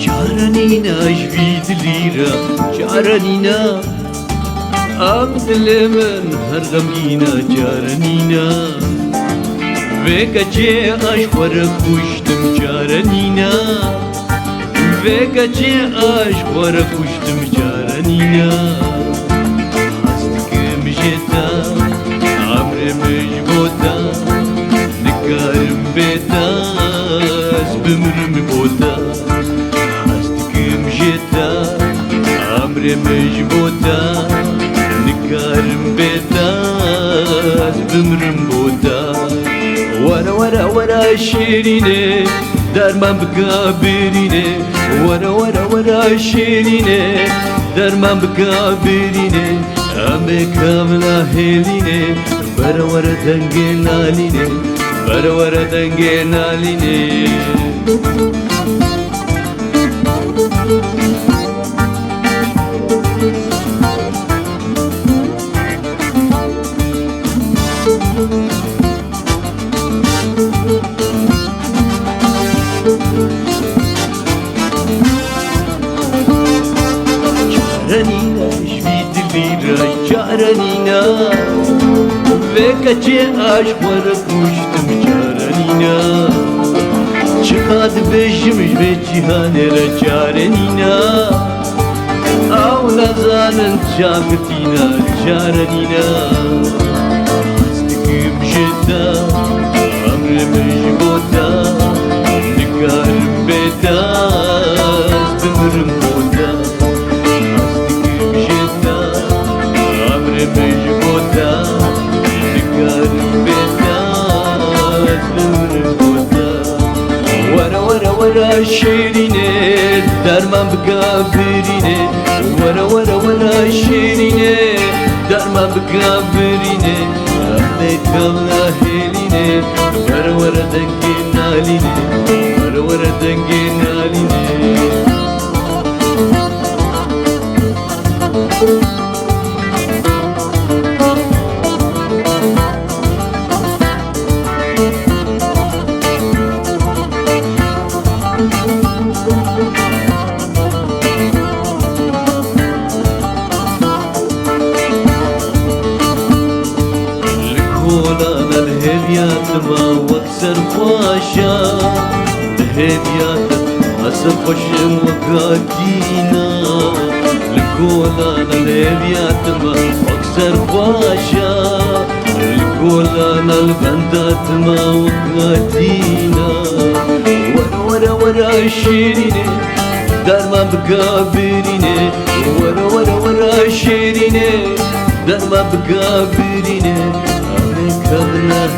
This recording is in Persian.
جارانينا جبيد ليرة جارانينا عبد من هرغمينا جارانينا Vega ce aș fără cuștăm cearănina Vega ce aș fără cuștăm cearănina Asta că-mi jeta Amre-mi-și bota Necar-mi beta Spâm-râmi bota Asta că-mi jeta Amre-mi-și bota Necar-mi beta Spâm-râmi bota ورا ورا ورا شيريني دار ما بقى بريني ورا ورا ورا شيريني دار ما بقى بريني أمي كاملة هيليني برا ورا دنجينا ليني برا ورا دنجينا ليني جارانينا جبيد الليرة جارانينا Vega ce aș fără cuștăm جارانينا Çikad beşmiş ve cihanera جارانينا Avla zanın çakıtina جارانينا Astıkım jeta Amremiş bota Nikarım beta Spımırım bota ورا شيريني دار ما بقى بريني ورا ورا ورا شيريني دار ما بقى بريني أهلك الله هيليني ورا ورا دنجينا ليني ورا ورا دنجينا ليني لكولانا الهديات ما واكسر فاشا الهديات أسر فشم وقادينا لكولانا الهديات ما واكسر فاشا لكولانا البندات ما وقادينا ورا ورا ورا شيريني دار ما بقى بريني ورا ورا ورا شيريني دار ما بقى بريني عليك الله